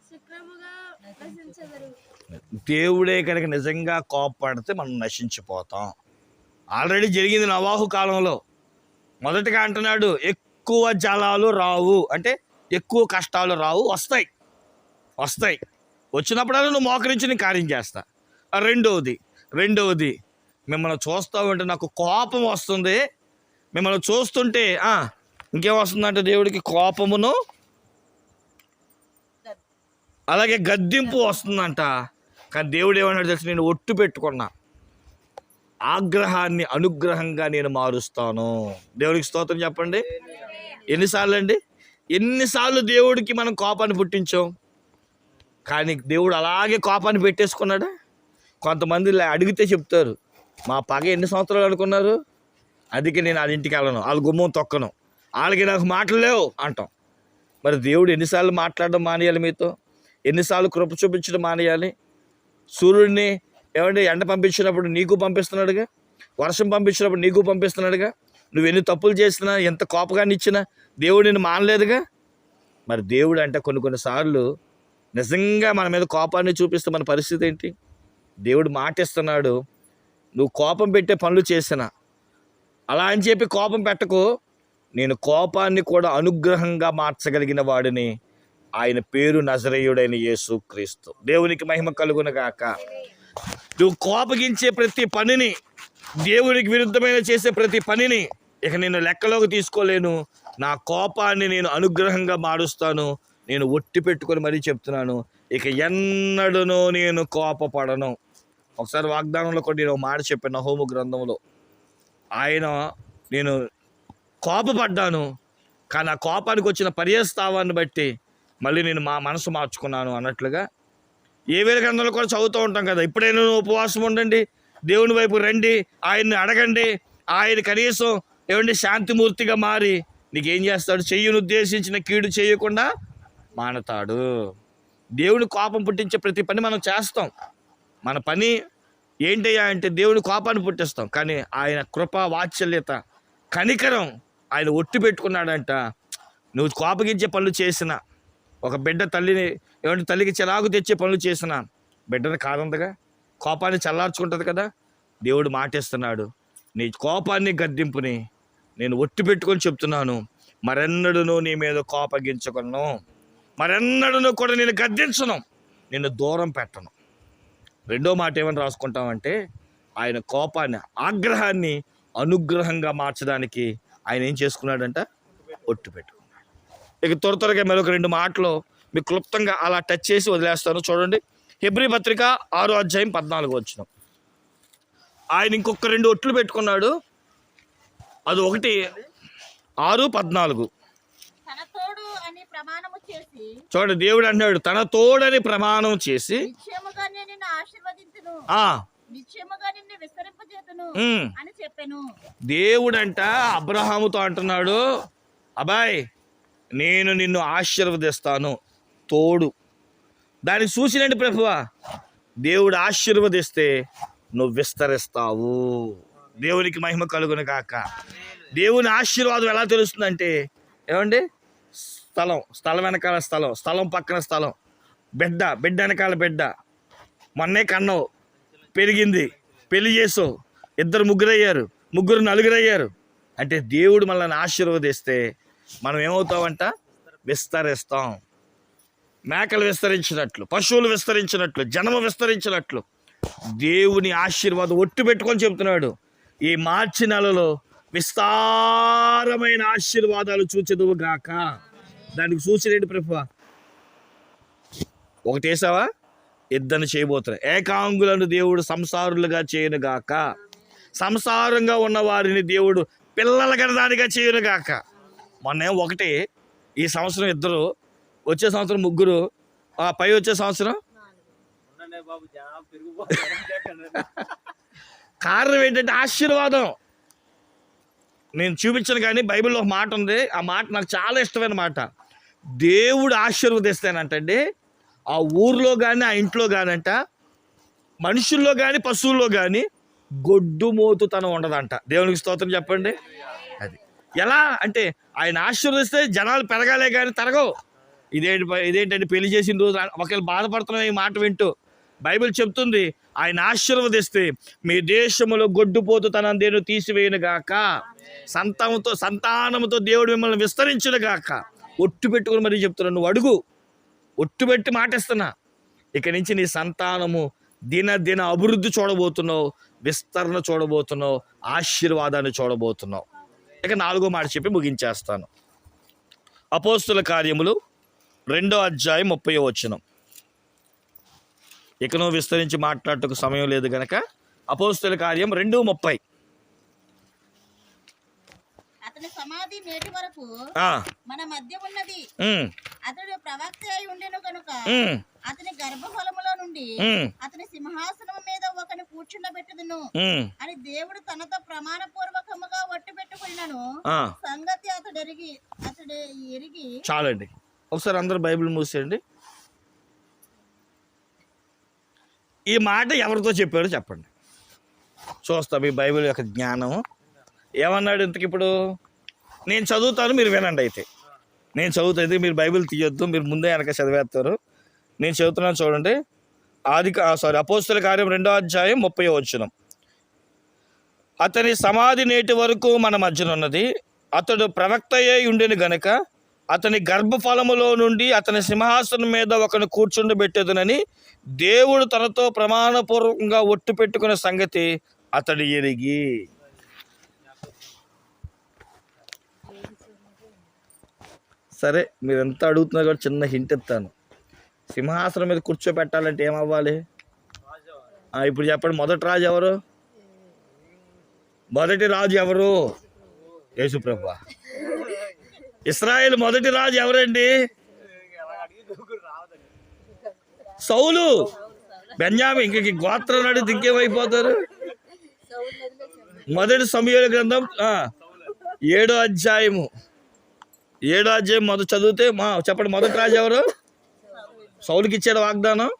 శీఘ్రముగా నశించెదరు. దేవుడే కనుక నిజంగా కోపపడితే మనం నశించిపోతాం. ఆల్రెడీ జరిగింది నోవాహు కాలంలో. మొదటిగా అంటున్నాడు ఎక్కువ జలాలు రావు, అంటే ఎక్కువ కష్టాలు రావు, వస్తాయి. వచ్చినప్పుడల్లా నువ్వు మోకరించి నీ కార్యం చేస్తా. రెండవది మిమ్మల్ని చూస్తూ ఉంటే నాకు కోపం వస్తుంది. మిమ్మల్ని చూస్తుంటే ఇంకేం వస్తుందంటే దేవుడికి కోపమును అలాగే గద్దింపు వస్తుందంట. కానీ దేవుడు ఏమన్నాడు తెలుసు, నేను ఒట్టు పెట్టుకున్నా, ఆగ్రహాన్ని అనుగ్రహంగా నేను మారుస్తాను. దేవుడికి స్తోత్రం చెప్పండి. ఎన్నిసార్లు దేవుడికి మనం కోపాన్ని పుట్టించాం, కానీ దేవుడు అలాగే కోపాన్ని పెట్టేసుకున్నాడా? కొంతమంది అడిగితే చెప్తారు, మా పగ ఎన్ని సంవత్సరాలు అనుకున్నారు, అందుకే నేను వాళ్ళ ఇంటికి వెళ్ళను, వాళ్ళ గుమ్మం తొక్కను, వాళ్ళకి నాకు మాటలు లేవు అంటాం. మరి దేవుడు ఎన్నిసార్లు మాట్లాడడం మానేయాలి మీతో? ఎన్నిసార్లు కృప చూపించడం మానేయాలి? సూర్యుడిని ఏమంటే ఎండ పంపించినప్పుడు నీకు పంపిస్తున్నాడుగా, వర్షం పంపించినప్పుడు నీకు పంపిస్తున్నాడుగా. నువ్వు ఎన్ని తప్పులు చేసినా, ఎంత కోపగాన్ని ఇచ్చినా దేవుడు నిన్ను మానలేదుగా. మరి దేవుడు అంటే కొన్నిసార్లు నిజంగా మన మీద కోపాన్ని చూపిస్తే మన పరిస్థితి ఏంటి? దేవుడు మాటిస్తున్నాడు, నువ్వు కోపం పెట్టే పనులు చేసినా అలా అని చెప్పి కోపం పెట్టకు, నేను కోపాన్ని కూడా అనుగ్రహంగా మార్చగలిగిన వాడిని, ఆయన పేరు నజరేయుడైన యేసుక్రీస్తు. దేవునికి మహిమ కలుగునుగాక. నువ్వు కోపగించే ప్రతి పనిని, దేవునికి విరుద్ధమైన చేసే ప్రతి పనిని ఇక నేను లెక్కలోకి తీసుకోలేను. నా కోపాన్ని నేను అనుగ్రహంగా మారుస్తాను. నేను ఒట్టి పెట్టుకొని మరీ చెప్తున్నాను, ఇక ఎన్నడూనూ నేను కోపపడను. ఒకసారి వాగ్దానంలో కూడా నేను మాట చెప్పాను, నహూము గ్రంథంలో. నేను కోపపడ్డాను, కానీ ఆ కోపానికి వచ్చిన పర్యస్తావాన్ని బట్టి మళ్ళీ నేను మనసు మార్చుకున్నాను అన్నట్లుగా ఏవేల గ్రంథంలో కూడా చదువుతూ ఉంటాం కదా. ఇప్పుడైనా ఉపవాసం ఉండండి, దేవుని వైపు రండి, ఆయన్ని అడగండి. ఆయన కనీసం ఏమండి శాంతిమూర్తిగా మారి నీకేం చేస్తాడు? చెయ్యను ఉద్దేశించిన కీడు చేయకుండా మానతాడు. దేవుని కోపం పుట్టించే ప్రతి పని మనం చేస్తాం. మన పని ఏంటయ్యా అంటే దేవుని కోపాన్ని పుట్టిస్తాం. కానీ ఆయన కృప, వాత్సల్యత, కనికరం ఆయన ఒట్టి పెట్టుకున్నాడంట. నువ్వు కోపగించే పనులు చేసిన, ఒక బిడ్డ తల్లికి చిరాకు తెచ్చే పనులు చేసిన బిడ్డను కాదంతగా కోపాన్ని చల్లార్చుకుంటుంది కదా. దేవుడు మాటిస్తున్నాడు, నీ కోపాన్ని గద్దింపుని నేను ఒట్టి పెట్టుకొని చెప్తున్నాను, మరెన్నడూ నీ మీద కోపగించగలను, మరెన్నడూ కూడా నేను గద్దించను, నిన్ను దూరం పెట్టను. రెండో మాట ఏమని రాసుకుంటామంటే, ఆయన కోపాన్ని, ఆగ్రహాన్ని అనుగ్రహంగా మార్చడానికి ఆయన ఏం చేసుకున్నాడంట? ఒట్టు పెట్టుకున్నాడు. ఇక త్వరగా మరొక 2 మాటలు మీకు క్లుప్తంగా అలా టచ్ చేసి వదిలేస్తాను. చూడండి, హెబ్రీ పత్రిక 6వ అధ్యాయం 14వ వచనం. ఆయన ఇంకొక 2 ఒట్లు పెట్టుకున్నాడు. అది 1:6-14. తన తోడు అని ప్రమాణము చేసి, చూడండి, దేవుడు అంటున్నాడు తన తోడని ప్రమాణం చేసి నిశ్చయముగా నేను నిన్ను ఆశీర్వదించును, నిశ్చయముగా నిన్ను విస్తరింపజేతును అని చెప్పాను. దేవుడంట అబ్రహాముతో అంటున్నాడు, అబ్బాయ్ నేను నిన్ను ఆశీర్వదిస్తాను, తోడు. దానికి చూసినండి ప్రభువా, దేవుడు ఆశీర్వదిస్తే నువ్వు విస్తరిస్తావు. దేవునికి మహిమ కలుగును కాక. దేవుని ఆశీర్వాదం ఎలా తెలుస్తుందంటే, ఏమండి, స్థలం వెనకాల స్థలం పక్కన స్థలం, బిడ్డ వెనకాల బిడ్డ, మొన్నే కన్నావు, పెరిగింది, పెళ్లి చేసావు, 2 ముగ్గురు అయ్యారు, 3 4 అయ్యారు. అంటే దేవుడు మనల్ని ఆశీర్వదిస్తే మనం ఏమవుతామంట, విస్తరిస్తాం. మేకలు విస్తరించినట్లు, పశువులు విస్తరించినట్లు, జనము విస్తరించినట్లు దేవుని ఆశీర్వాదం ఒట్టు పెట్టుకొని చెప్తున్నాడు. ఈ మార్చి నెలలో విస్తారమైన ఆశీర్వాదాలు చూచెదువు గాక. దానికి చూసిరేంటి ప్రభువా, ఒకటేసావా, 2 చేయబోతున్నాయి. ఏకాంగులను దేవుడు సంసారులుగా చేయను గాక, సంసారంగా ఉన్న వారిని దేవుడు పిల్లల గణదానిగా చేయను గాక. మొన్నేం 1, ఈ సంవత్సరం 2, వచ్చే సంవత్సరం 3, పై వచ్చే సంవత్సరం. కారణం ఏంటంటే ఆశీర్వాదం. నేను చూపించను కానీ బైబిల్లో ఒక మాట ఉంది, ఆ మాట నాకు చాలా ఇష్టమైన మాట. దేవుడు ఆశీర్వదిస్తానంటండి, ఆ ఊర్లో కానీ ఆ ఇంట్లో కానంట, మనుషుల్లో కానీ పశువుల్లో కానీ గొడ్డుమోతుతనం ఉండదంట. దేవునికి స్తోత్రం చెప్పండి. అది ఎలా అంటే, ఆయన ఆశీర్వదిస్తే జనాలు పెరగాలే కానీ తరగవు. ఇదేంటంటే పెళ్లి చేసిన రోజు ఒకవేళ బాధపడుతున్నాం ఈ మాట వింటూ. బైబిల్ చెప్తుంది, ఆయన ఆశీర్వదిస్తే మీ దేశంలో గొడ్డుపోతుతనం దేవుడు తీసివేయను గాక, సంతానముతో దేవుడు మిమ్మల్ని విస్తరించును గాక. ఒట్టు పెట్టుకుని మరీ చెప్తున్నాను, నువ్వు అడుగు, ఒట్టు పెట్టి మాటిస్తున్నా. ఇక నుంచి నీ సంతానము దిన అభివృద్ధి చూడబోతున్నావు, విస్తరణ చూడబోతున్నావు, ఆశీర్వాదాన్ని చూడబోతున్నావు. ఇక 4వ మాట చెప్పి ముగించేస్తాను. అపోస్తుల కార్యములు 2వ అధ్యాయం 30వ వచనం. ఇక నువ్వు విస్తరించి మాట్లాడటకు సమయం లేదు గనక అపోస్తుల కార్యం 2:30. అతని సమాధి నేటి వరకు మన మధ్య ఉన్నది. అతడు ప్రవక్త అయి ఉండెను కనుక అతని గర్భఫలములో నుండి అతని సింహాసనం మీద ఒకని కూర్చుండబెట్టుదును అని దేవుడు తనతో ప్రమాణ పూర్వకముగా ఒట్టు పెట్టుకున్నాను సంగతి అతడు ఎరిగి. చాలండి, ఒకసారి అందరూ బైబిల్ మూసేయండి. ఈ మాట ఎవరితో చెప్పాడో చెప్పండి, చూస్తా మీ బైబిల్ యొక్క జ్ఞానం. ఏమన్నాడు ఇంతకి? ఇప్పుడు నేను చదువుతాను, మీరు వినండి. అయితే నేను చదువుతుంది, మీరు బైబిల్ తీయొద్దు, మీరు ముందే వెనక చదివేస్తారు. నేను చదువుతున్నాను చూడండి. అపోస్తుల కార్యం 2వ అధ్యాయం 30వ వచనం. అతని సమాధి నేటి వరకు మన మధ్యనున్నది. అతడు ప్రవక్తయే ఉండెను గనుక అతని గర్భఫలములో నుండి అతని సింహాసనం మీద ఒకని కూర్చుండబెట్టేదనని దేవుడు తనతో ప్రమాణపూర్వకంగా ఒట్టు పెట్టుకునే సంగతి అతడు ఎరిగి. సరే, మీరు ఎంత అడుగుతున్నారు కూడా చిన్న హింట్ ఇస్తాను. సింహాసనం మీద కూర్చోబెట్టాలంటే ఏమవ్వాలి? ఇప్పుడు చెప్పండి, మొదటి రాజు ఎవరు? మొదటి రాజు ఎవరు? యేసుప్రభువా. ఇశ్రాయేలు మొదటి రాజు ఎవరండి? సౌలు. బెన్యామీన్. ఇంక గోత్రం అడిగితే ఇంకేమైపోతారు? మొదటి సమూయేలు గ్రంథం 7వ అధ్యాయము మొదటి చదివితే చెప్పండి, మొదటి రాజు ఎవరు? సౌలుకి ఇచ్చాడు వాగ్దానం.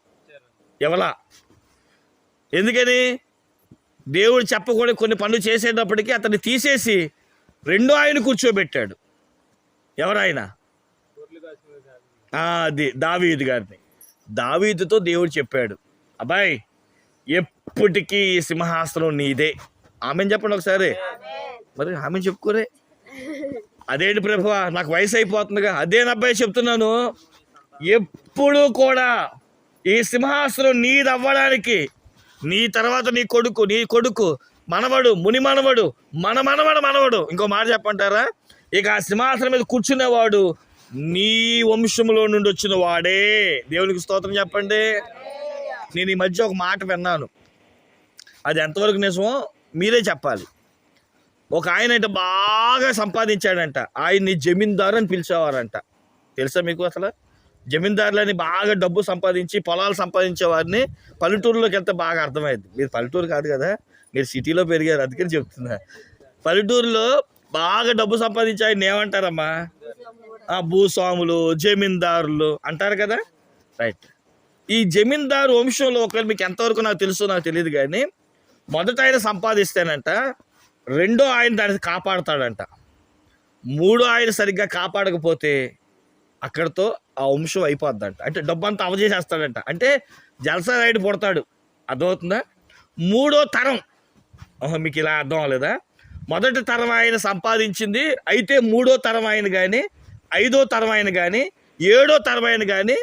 ఎవలా? ఎందుకని? దేవుడు చెప్పకూడదు కొన్ని పనులు చేసేటప్పటికీ అతన్ని తీసేసి రెండో ఆయన కూర్చోబెట్టాడు. ఎవరాయన? అది దావీదు గారిని. దావీదుతో దేవుడు చెప్పాడు, అబ్బాయి ఎప్పటికీ ఈ సింహాసనం నీదే. ఆమెను చెప్పండి ఒకసారి. మరి ఆమెను చెప్పుకోరే. అదేంటి ప్రభువా, నాకు వయసు అయిపోతుందిగా. అదేనబ్బాయి చెప్తున్నాను, ఎప్పుడు కూడా ఈ సింహాసనం నీది అవ్వడానికి నీ తర్వాత నీ కొడుకు మనవడు, ముని మనవడు, మనవడు. ఇంకో మాట చెప్పంటారా? ఇక ఆ సింహాసనం మీద కూర్చునేవాడు నీ వంశంలో నుండి వచ్చిన వాడే. దేవునికి స్తోత్రం చెప్పండి. నేను ఈ మధ్య ఒక మాట విన్నాను, అది ఎంతవరకు నిజమో మీరే చెప్పాలి. ఒక ఆయన అంటే బాగా సంపాదించాడంట, ఆయన్ని జమీందారు అని పిలిచేవారంట. తెలుసా మీకు అసలు? జమీందారులని బాగా డబ్బు సంపాదించి పొలాలు సంపాదించే వారిని పల్లెటూరులోకి వెళ్తే బాగా అర్థమైంది. మీరు పల్లెటూరు కాదు కదా, మీరు సిటీలో పెరిగారు, అందుకని చెప్తున్నా. పల్లెటూరులో బాగా డబ్బు సంపాదించి ఆయన ఏమంటారమ్మా? భూస్వాములు, జమీందారులు అంటారు కదా. రైట్. ఈ జమీందారు వంశంలో ఒకరు మీకు ఎంతవరకు నాకు తెలుసు నాకు తెలియదు, కానీ మొదట ఆయన సంపాదిస్తేనంట, రెండో ఆయన దాన్ని కాపాడుతాడంట, మూడో ఆయన సరిగ్గా కాపాడకపోతే అక్కడితో ఆ వంశం అయిపోద్దంట. అంటే డబ్బు అంతా అవజేసేస్తాడంట. అంటే జల్సా రైడ్ పుడతాడు. అర్థమవుతుందా? మూడో తరం, మీకు ఇలా అర్థం అవ్వలేదా? మొదటి తరం ఆయన సంపాదించింది అయితే మూడో తరం ఆయన కానీ, ఐదో తరం ఆయన కానీ, ఏడో తరం ఆయన కానీ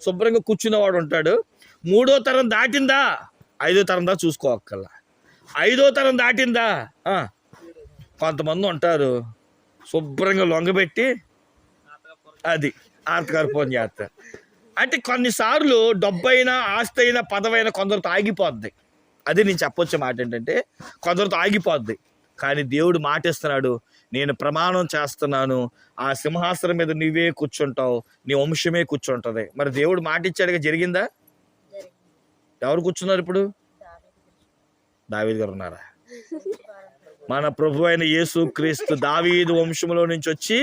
శుభ్రంగా కూర్చునేవాడు ఉంటాడు. మూడో తరం దాటిందా ఐదో తరం దా చూసుకోక్కల్లా. ఐదో తరం దాటిందా కొంతమంది ఉంటారు శుభ్రంగా లొంగబెట్టి అది ఆర్తగారు ఫోన్ చేస్తారు. అంటే కొన్నిసార్లు డబ్బైనా, ఆస్తి అయినా, పదవైనా కొందరితో ఆగిపోద్ది. అది నేను చెప్పొచ్చే మాట ఏంటంటే, కొందరితో ఆగిపోద్ది. కానీ దేవుడు మాట ఇస్తున్నాడు, నేను ప్రమాణం చేస్తున్నాను, ఆ సింహాసనం మీద నువ్వే కూర్చుంటావు, నీ వంశమే కూర్చుంటుంది. మరి దేవుడు మాట ఇచ్చాడుగా, జరిగిందా? ఎవరు కూర్చున్నారు ఇప్పుడు? దావీదు గారు ఉన్నారా? మన ప్రభు అయిన యేసు క్రీస్తు దావీదు వంశంలో నుంచి వచ్చి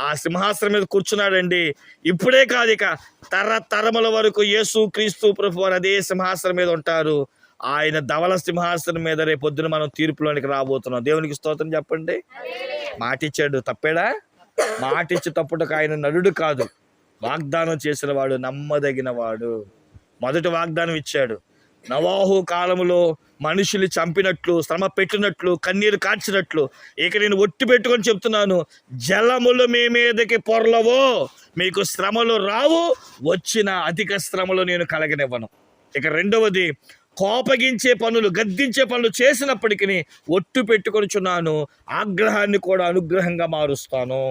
ఆ సింహాసనం మీద కూర్చున్నాడండి. ఇప్పుడే కాదు, ఇక తరతరముల వరకు యేసు క్రీస్తు ప్రభు వారు అదే సింహాసనం మీద ఉంటారు. ఆయన ధవల సింహాసనం మీద రేపొద్దున మనం తీర్పులోనికి రాబోతున్నాం. దేవునికి స్తోత్రం చెప్పండి. మాటిచ్చాడు, తప్పేడా? మాటిచ్చి తప్పుటకు ఆయన నరుడు కాదు, వాగ్దానం చేసిన వాడు, నమ్మదగిన వాడు. మొదటి వాగ్దానం ఇచ్చాడు. నోవాహు కాలములో మనుషులు చంపినట్లు, శ్రమ పెట్టినట్లు, కన్నీరు కార్చినట్లు, ఇక నేను ఒట్టి పెట్టుకొని చెప్తున్నాను, జలములు మీ మీదకి పొరలవో, మీకు శ్రమలు రావు, వచ్చిన అధిక శ్రమలు నేను కలగనివ్వను. ఇక రెండవది, కోపగించే పనులు, గద్దించే పనులు చేసినప్పటికీ ఒట్టు పెట్టుకొనిచున్నాను, ఆగ్రహాన్ని కూడా అనుగ్రహంగా మారుస్తాను.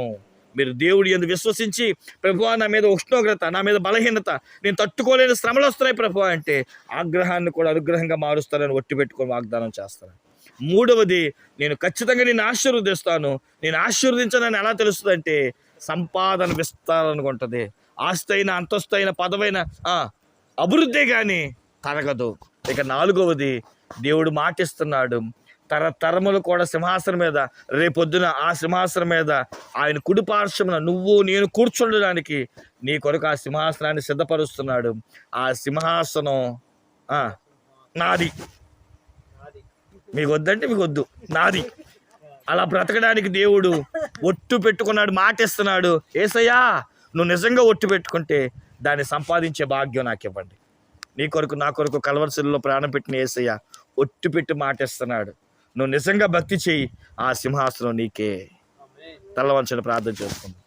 మీరు దేవుడి యందు విశ్వసించి, ప్రభువా నా మీద ఉష్ణోగ్రత, నా మీద బలహీనత, నేను తట్టుకోలేని శ్రమలు వస్తున్నాయి ప్రభువా అంటే, ఆగ్రహాన్ని కూడా అనుగ్రహంగా మారుస్తానని ఒట్టి పెట్టుకొని వాగ్దానం చేస్తాను. మూడవది, నేను ఖచ్చితంగా నేను ఆశీర్వదిస్తాను. నేను ఆశీర్వదించానని ఎలా తెలుస్తుంది అంటే, సంపాదన విస్తారంగా ఉంటుంది. ఆస్తి అయినా, అంతస్తు అయినా, పదవైన అభివృద్ధి కానీ తరగదు. ఇక నాలుగవది, దేవుడు మాటిస్తున్నాడు, తరతరములు కూడా సింహాసనం మీద, రేపొద్దున ఆ సింహాసనం మీద ఆయన కుడి పార్శ్వమున నువ్వు నేను కూర్చుండడానికి నీ కొరకు ఆ సింహాసనాన్ని సిద్ధపరుస్తున్నాడు. ఆ సింహాసనం నాది. మీకు వద్దంటే మీకు వద్దు, నాది. అలా బ్రతకడానికి దేవుడు ఒట్టు పెట్టుకున్నాడు, మాటిస్తున్నాడు. యేసయ్యా, నువ్వు నిజంగా ఒట్టు పెట్టుకుంటే దాన్ని సంపాదించే భాగ్యం నాకు ఇవ్వండి. నీ కొరకు, నా కొరకు కల్వరిశిలలో ప్రాణం పెట్టిన యేసయ్య ఒట్టు పెట్టి మాటిస్తున్నాడు. నువ్వు నిజంగా భక్తి చెయ్యి, ఆ సింహాసనం నీకే. తల వంచని ప్రార్థన చేసుకుందాం.